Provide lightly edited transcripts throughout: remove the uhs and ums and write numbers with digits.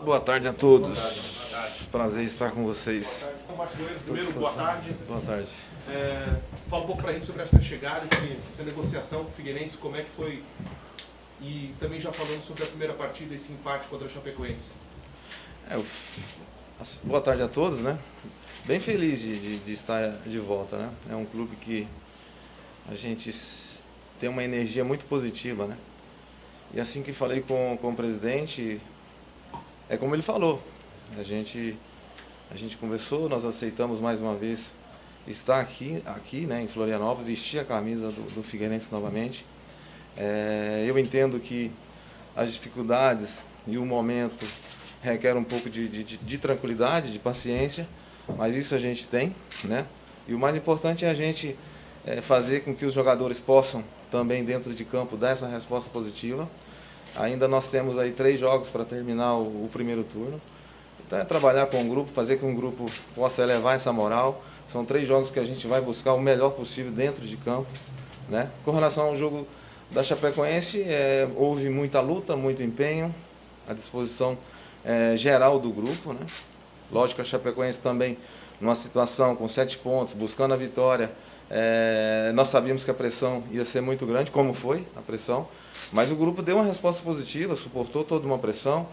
Boa tarde a todos. Boa tarde. Prazer estar com vocês. Boa tarde. Então, Márcio Goiano, primeiro, boa tarde. Boa tarde. Fala um pouco pra gente sobre essa chegada, essa negociação com o Figueirense, como é que foi? E também já falando sobre a primeira partida, esse empate contra a Chapecoense. Boa tarde a todos, né? Bem feliz de estar de volta, né? É um clube que a gente tem uma energia muito positiva, né? E assim que falei com o presidente, é como ele falou. A gente conversou, nós aceitamos mais uma vez estar aqui, né, em Florianópolis, vestir a camisa do Figueirense novamente. Eu entendo que as dificuldades e o momento requer um pouco de tranquilidade, de paciência, mas isso a gente tem, né? E o mais importante é a gente fazer com que os jogadores possam também dentro de campo dar essa resposta positiva. Ainda nós temos aí 3 jogos para terminar o primeiro turno. Então é trabalhar com o grupo, fazer com que o grupo possa elevar essa moral. São 3 jogos que a gente vai buscar o melhor possível dentro de campo, né? Com relação ao jogo da Chapecoense, houve muita luta, muito empenho, à disposição geral do grupo, né? Lógico que a Chapecoense também, numa situação com 7 pontos, buscando a vitória, nós sabíamos que a pressão ia ser muito grande, como foi a pressão, mas o grupo deu uma resposta positiva, suportou toda uma pressão.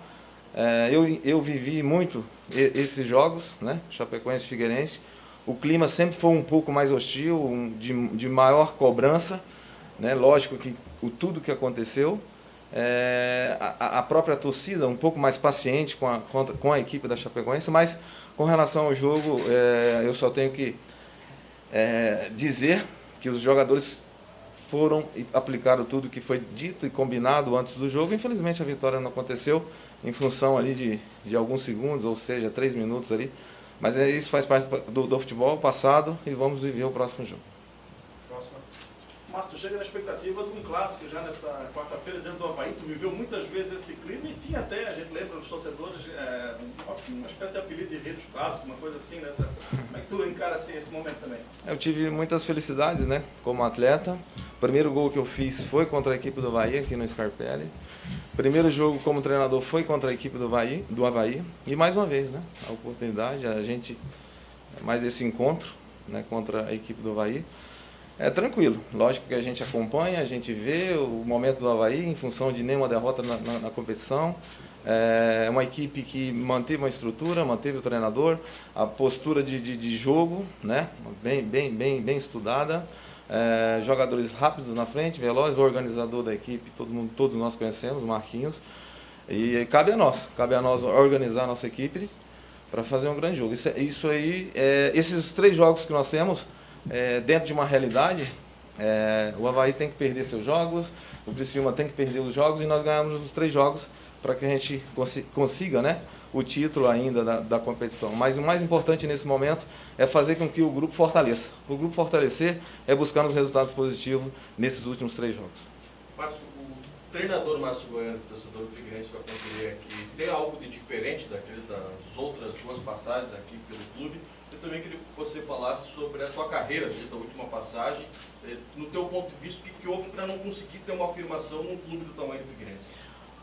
Eu vivi muito esses jogos, né? Chapecoense e Figueirense. O clima sempre foi um pouco mais hostil, de maior cobrança, né? Lógico que tudo que aconteceu, a própria torcida um pouco mais paciente com a equipe da Chapecoense, mas com relação ao jogo, eu só tenho que dizer que os jogadores foram e aplicaram tudo que foi dito e combinado antes do jogo. Infelizmente a vitória não aconteceu em função ali de alguns segundos, ou seja, 3 minutos ali. Mas isso faz parte do futebol passado e vamos viver o próximo jogo. Márcio, tu chega na expectativa de um clássico já nessa quarta-feira dentro do Avaí. Tu viveu muitas vezes esse clima e tinha até, a gente lembra dos torcedores, uma espécie de apelido de rei dos clássicos, uma coisa assim, nessa. Como é que tu encara assim esse momento também? Eu tive muitas felicidades, né, como atleta. O primeiro gol que eu fiz foi contra a equipe do Avaí, aqui no Scarpelli. O primeiro jogo como treinador foi contra a equipe do Avaí. E mais uma vez, né, a oportunidade, mais esse encontro, né, contra a equipe do Avaí. É tranquilo, lógico que a gente acompanha, a gente vê o momento do Avaí em função de nenhuma derrota na competição. É uma equipe que manteve uma estrutura, manteve o treinador, a postura de jogo, né? bem estudada, jogadores rápidos na frente, velozes, o organizador da equipe, todos nós conhecemos, Marquinhos. E cabe a nós organizar a nossa equipe para fazer um grande jogo. Isso aí, esses 3 jogos que nós temos, dentro de uma realidade, o Avaí tem que perder seus jogos, o Criciúma tem que perder os jogos e nós ganhamos os 3 jogos para que a gente consiga, né, o título ainda da competição. Mas o mais importante nesse momento é fazer com que o grupo fortaleça. O grupo fortalecer é buscar os resultados positivos nesses últimos 3 jogos. Márcio, o treinador Márcio Goiano, torcedor do Figueirense que eu acompanhei aqui, tem algo de diferente das outras 2 passagens aqui pelo clube? Eu também queria que você falasse sobre a sua carreira desde a última passagem, no teu ponto de vista, o que houve para não conseguir ter uma afirmação num clube do tamanho do Figueirense?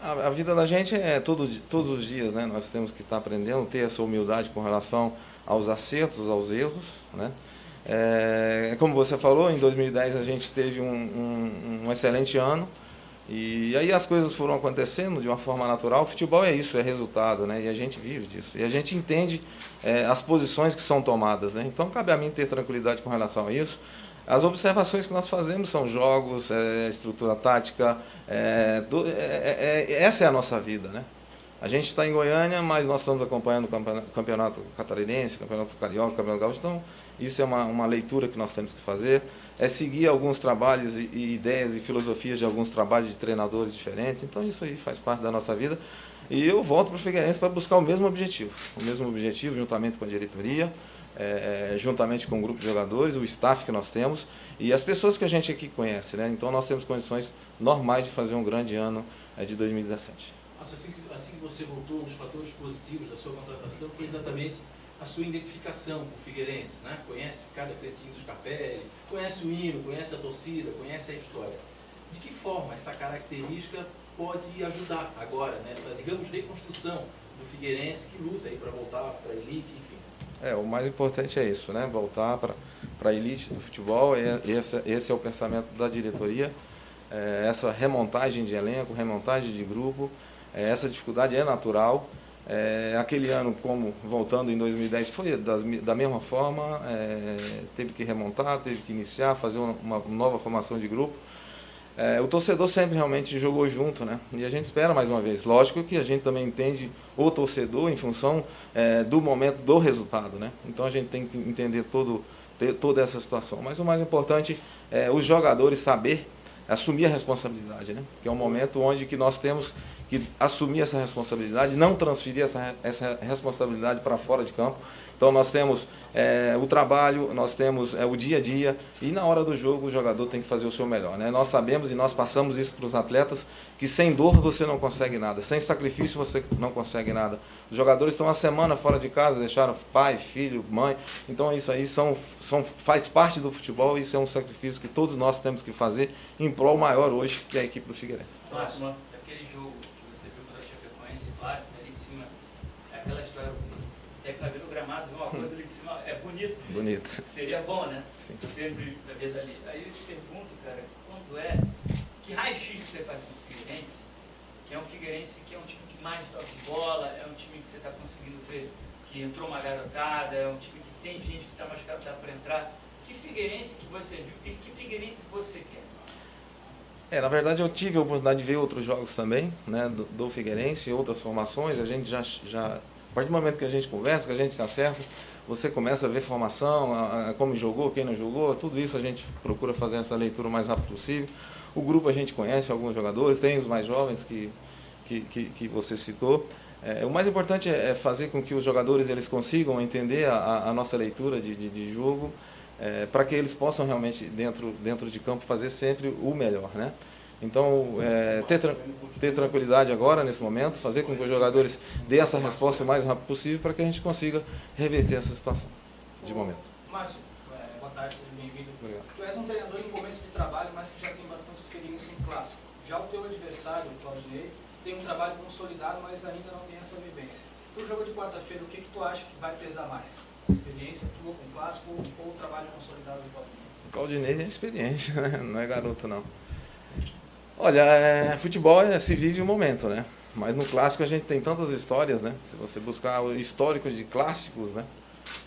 A vida da gente é todos os dias, né? Nós temos que estar aprendendo, ter essa humildade com relação aos acertos, aos erros, né? Como você falou, em 2010 a gente teve um excelente ano, e aí as coisas foram acontecendo de uma forma natural. O futebol é isso, é resultado, né? E a gente vive disso. E a gente entende as posições que são tomadas, né? Então cabe a mim ter tranquilidade com relação a isso. As observações que nós fazemos são jogos, estrutura tática, essa é a nossa vida, né? A gente está em Goiânia, mas nós estamos acompanhando o campeonato catarinense, campeonato carioca, campeonato gaúcho, então isso é uma leitura que nós temos que fazer, seguir alguns trabalhos e ideias e filosofias de alguns trabalhos de treinadores diferentes, então isso aí faz parte da nossa vida. E eu volto para o Figueirense para buscar o mesmo objetivo, juntamente com a diretoria, juntamente com o grupo de jogadores, o staff que nós temos e as pessoas que a gente aqui conhece, né? Então nós temos condições normais de fazer um grande ano de 2017. Assim que você voltou, um dos fatores positivos da sua contratação foi exatamente a sua identificação com o Figueirense, né? Conhece cada cantinho do Scarpelli, conhece o hino, conhece a torcida, conhece a história. De que forma essa característica pode ajudar agora nessa, digamos, reconstrução do Figueirense que luta aí para voltar para a elite, enfim. O mais importante é isso, né? Voltar para a elite do futebol, esse é o pensamento da diretoria, essa remontagem de elenco, remontagem de grupo, essa dificuldade é natural. Aquele ano, como voltando em 2010, foi da mesma forma, teve que remontar, teve que iniciar, fazer uma nova formação de grupo. O torcedor sempre realmente jogou junto, né? E a gente espera mais uma vez. Lógico que a gente também entende o torcedor em função do momento do resultado, né? Então a gente tem que entender toda essa situação. Mas o mais importante é os jogadores saber assumir a responsabilidade, né? Que é um momento onde que nós temos que assumir essa responsabilidade, não transferir essa responsabilidade para fora de campo. Então nós temos o trabalho, nós temos o dia a dia, e na hora do jogo o jogador tem que fazer o seu melhor, né? Nós sabemos e nós passamos isso para os atletas, que sem dor você não consegue nada, sem sacrifício você não consegue nada. Os jogadores estão uma semana fora de casa, deixaram pai, filho, mãe, então isso aí faz parte do futebol, isso é um sacrifício que todos nós temos que fazer em prol maior hoje, que é a equipe do Figueirense. Próximo, aquele jogo que você viu contra a Chapecoense, claro, ali de cima, é aquela história, até que no gramado, viu uma coisa ali de cima, é bonito. Bonito. Seria bom, né? Sim. Sempre ver dali. Aí eu te pergunto, cara, que raio-x você faz com o Figueirense, que é um Figueirense que é um time que mais toca de bola, é um time que você está conseguindo ver que entrou uma garotada, é um time que tem gente que está mais garotada para entrar. Que Figueirense que você viu e que Figueirense você quer? Na verdade eu tive a oportunidade de ver outros jogos também, né, do Figueirense, outras formações. A gente já a partir do momento que a gente conversa, que a gente se acerta, você começa a ver formação, como jogou, quem não jogou, tudo isso a gente procura fazer essa leitura o mais rápido possível. O grupo a gente conhece alguns jogadores, tem os mais jovens que você citou. O mais importante é fazer com que os jogadores eles consigam entender a nossa leitura de jogo, para que eles possam realmente, dentro de campo, fazer sempre o melhor, né? Então, ter tranquilidade agora, nesse momento, fazer com que os jogadores dêem essa resposta o mais rápido possível para que a gente consiga reverter essa situação de momento. Márcio, boa tarde, seja bem-vindo. Obrigado. Tu és um treinador em começo de trabalho, mas que já tem bastante experiência em clássico. Já o teu adversário, o Claudinei, tem um trabalho consolidado, mas ainda não tem essa vivência. Para o jogo de quarta-feira, o que tu acha que vai pesar mais? A experiência tua com o clássico ou o trabalho consolidado do Claudinei? O Claudinei é experiência, né? Não é garoto, não. Olha, futebol se vive um momento, né? Mas no clássico a gente tem tantas histórias, né? Se você buscar o histórico de clássicos, né?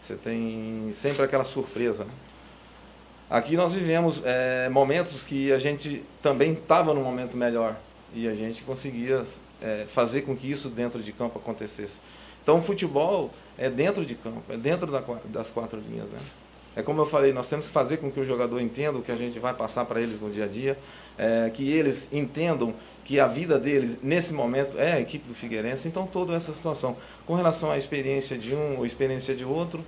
Você tem sempre aquela surpresa, né? Aqui nós vivemos momentos que a gente também estava num momento melhor e a gente conseguia fazer com que isso dentro de campo acontecesse. Então o futebol é dentro de campo, é dentro das quatro linhas, né? É como eu falei, nós temos que fazer com que o jogador entenda o que a gente vai passar para eles no dia a dia, que eles entendam que a vida deles, nesse momento, é a equipe do Figueirense. Então, toda essa situação. Com relação à experiência de um ou experiência de outro,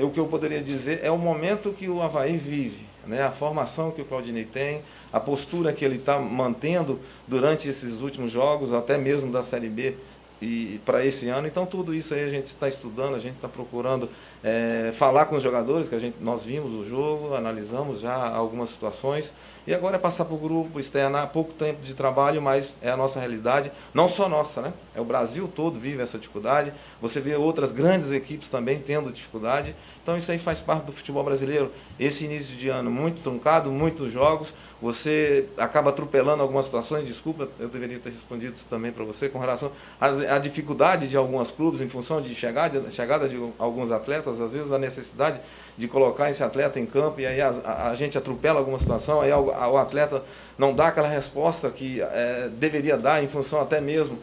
o que eu poderia dizer é o momento que o Avaí vive, né? A formação que o Claudinei tem, a postura que ele está mantendo durante esses últimos jogos, até mesmo da Série B, e para esse ano. Então tudo isso aí a gente está estudando, a gente está procurando falar com os jogadores, que nós vimos o jogo, analisamos já algumas situações, e agora é passar para o grupo, externar, pouco tempo de trabalho, mas é a nossa realidade, não só nossa, né? O Brasil todo vive essa dificuldade, você vê outras grandes equipes também tendo dificuldade, então isso aí faz parte do futebol brasileiro. Esse início de ano muito truncado, muitos jogos, você acaba atropelando algumas situações, desculpa, eu deveria ter respondido isso também para você, com relação à dificuldade de alguns clubes em função de chegada de alguns atletas, às vezes a necessidade de colocar esse atleta em campo, e aí a gente atropela alguma situação, aí o atleta não dá aquela resposta que deveria dar, em função até mesmo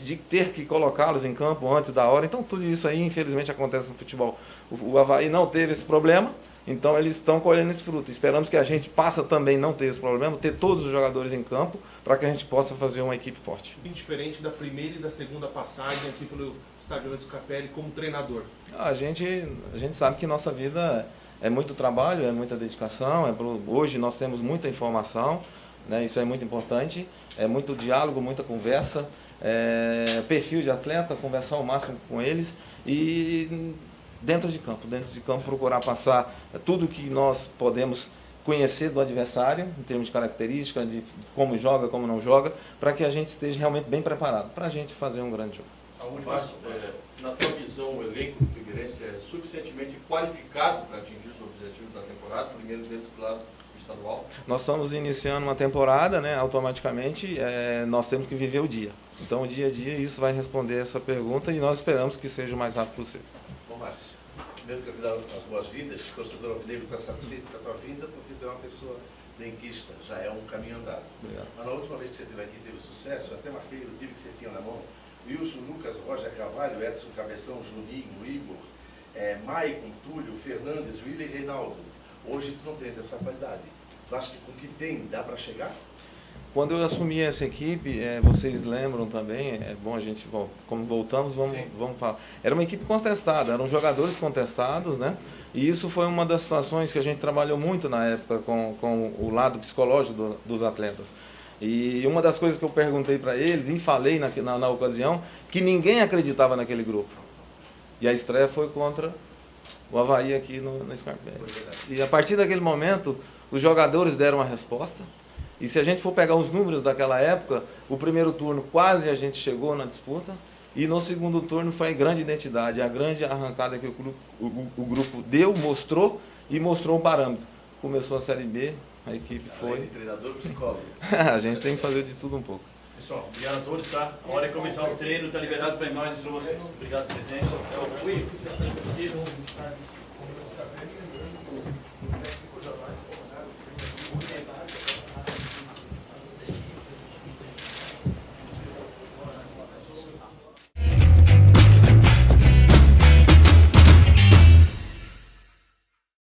de ter que colocá-los em campo antes da hora. Então tudo isso aí infelizmente acontece no futebol. O Avaí não teve esse problema, então eles estão colhendo esse fruto. Esperamos que a gente possa também não ter esse problema, ter todos os jogadores em campo, para que a gente possa fazer uma equipe forte. Diferente da primeira e da segunda passagem aqui pelo Estádio Leandro Scarpelli como treinador. A gente sabe que nossa vida é muito trabalho, é muita dedicação, hoje nós temos muita informação, né? Isso é muito importante, é muito diálogo, muita conversa, perfil de atleta, conversar ao máximo com eles e dentro de campo procurar passar tudo que nós podemos conhecer do adversário, em termos de características, de como joga, como não joga, para que a gente esteja realmente bem preparado, para a gente fazer um grande jogo. Márcio, na tua visão, o elenco do Figueirense é suficientemente qualificado para atingir os objetivos da temporada, primeiro deles, claro, o estadual? Nós estamos iniciando uma temporada, né? Automaticamente nós temos que viver o dia. Então, o dia a dia, isso vai responder essa pergunta e nós esperamos que seja o mais rápido possível. Bom, Márcio, primeiro que eu quero dar as boas-vindas, o torcedor alvinegro está satisfeito com a tua vinda, porque tu é uma pessoa benquista, já é um caminho andado. Obrigado. Mas na última vez que você esteve aqui teve sucesso, eu até marquei o time que você tinha na mão. Wilson, Lucas, Roger Carvalho, Edson Cabeção, Juninho, Igor, Maicon, Túlio, Fernandes, William e Reinaldo. Hoje tu não tens essa qualidade. Tu acha que com o que tem dá para chegar? Quando eu assumi essa equipe, vocês lembram também, é bom a gente, como voltamos, vamos falar. Era uma equipe contestada, eram jogadores contestados, né? E isso foi uma das situações que a gente trabalhou muito na época com o lado psicológico dos atletas. E uma das coisas que eu perguntei para eles, e falei na ocasião, que ninguém acreditava naquele grupo. E a estreia foi contra o Avaí aqui no Scarpelli. E a partir daquele momento, os jogadores deram a resposta. E se a gente for pegar os números daquela época, o primeiro turno quase a gente chegou na disputa. E no segundo turno foi a grande identidade, a grande arrancada que o grupo deu, mostrou e mostrou um parâmetro. Começou a Série B, a equipe foi... Treinador, psicólogo. A gente tem que fazer de tudo um pouco. Pessoal, obrigado a todos, tá? A hora de começar o treino, está liberado para imagens para vocês. Obrigado, presidente.